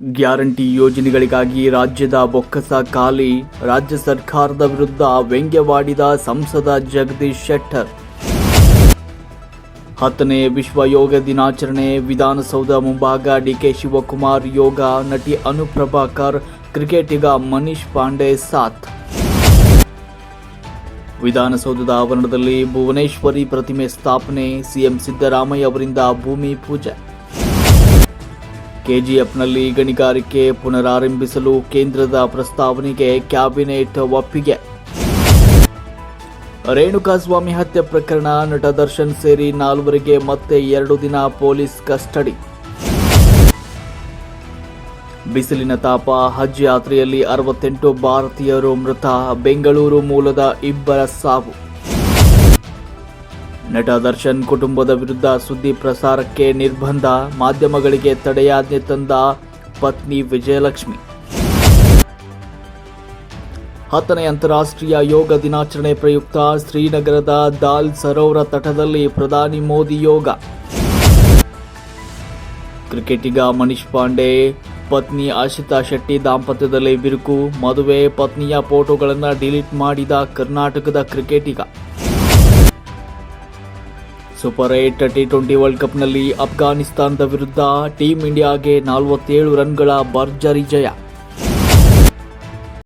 Guarantee ಯೋಜನೆಗಳಿಗಾಗಿ ರಾಜ್ಯದ ಬೊಕ್ಕಸ ಖಾಲಿ, ರಾಜ್ಯ ಸರ್ಕಾರದ ವಿರುದ್ಧ ವ್ಯಂಗ್ಯವಾಡಿದ ಸಂಸದ ಜಗದೀಶ್ ಶೆಟ್ಟರ್. 10ನೇ ವಿಶ್ವ ಯೋಗ ದಿನಾಚರಣೆ ವಿಧಾನಸೌಧ ಮುಂಭಾಗ ಡಿಕೆ ಶಿವಕುಮಾರ್ ಯೋಗ, ನಟಿ ಅನು ಪ್ರಭಾಕರ್, ಕ್ರಿಕೆಟಿಗ ಮನೀಶ್ ಪಾಂಡೆ ಸಾಥ್. ವಿಧಾನಸೌಧದ ಆವರಣದಲ್ಲಿ ಭುವನೇಶ್ವರಿ ಪ್ರತಿಮೆ ಸ್ಥಾಪನೆ, ಸಿಎಂ ಸಿದ್ದರಾಮಯ್ಯ ಅವರಿಂದ ಭೂಮಿ ಪೂಜೆ. ಕೆಜಿಎಫ್ನಲ್ಲಿ ಗಣಿಗಾರಿಕೆ ಪುನರಾರಂಭಿಸಲು ಕೇಂದ್ರದ ಪ್ರಸ್ತಾವನೆಗೆ ಕ್ಯಾಬಿನೆಟ್ ಒಪ್ಪಿಗೆ. ರೇಣುಕಾಸ್ವಾಮಿ ಹತ್ಯೆ ಪ್ರಕರಣ, ನಟ ದರ್ಶನ್ ಸೇರಿ 4 ಮತ್ತೆ 2 ದಿನ ಪೊಲೀಸ್ ಕಸ್ಟಡಿ. ಬಿಸಿಲಿನ ತಾಪ, ಹಜ್ ಯಾತ್ರೆಯಲ್ಲಿ 68 ಭಾರತೀಯರು ಮೃತ, ಬೆಂಗಳೂರು ಮೂಲದ 2 ಸಾವು. ನಟ ದರ್ಶನ್ ಕುಟುಂಬದ ವಿರುದ್ಧ ಸುದ್ದಿ ಪ್ರಸಾರಕ್ಕೆ ನಿರ್ಬಂಧ, ಮಾಧ್ಯಮಗಳಿಗೆ ತಡೆಯಾಜ್ಞೆ ತಂದ ಪತ್ನಿ ವಿಜಯಲಕ್ಷ್ಮಿ. 10ನೇ ಅಂತಾರಾಷ್ಟ್ರೀಯ ಯೋಗ ದಿನಾಚರಣೆ ಪ್ರಯುಕ್ತ ಶ್ರೀನಗರದ ದಾಲ್ ಸರೋವರ ತಟದಲ್ಲಿ ಪ್ರಧಾನಿ ಮೋದಿ ಯೋಗ. ಕ್ರಿಕೆಟಿಗ ಮನೀಶ್ ಪಾಂಡೆ ಪತ್ನಿ ಆಶಿತಾ ಶೆಟ್ಟಿ ದಾಂಪತ್ಯದಲ್ಲಿ ಬಿರುಕು, ಮದುವೆ ಪತ್ನಿಯ ಫೋಟೋಗಳನ್ನು ಡಿಲೀಟ್ ಮಾಡಿದ ಕರ್ನಾಟಕದ ಕ್ರಿಕೆಟಿಗ. ಸೂಪರ್ 8 ಟಿ20 ವರ್ಲ್ಡ್ ಕಪ್ನಲ್ಲಿ ಅಫ್ಘಾನಿಸ್ತಾನದ ವಿರುದ್ಧ ಟೀಂ ಇಂಡಿಯಾಗೆ 47 ರನ್ಗಳ ಭರ್ಜರಿ ಜಯ.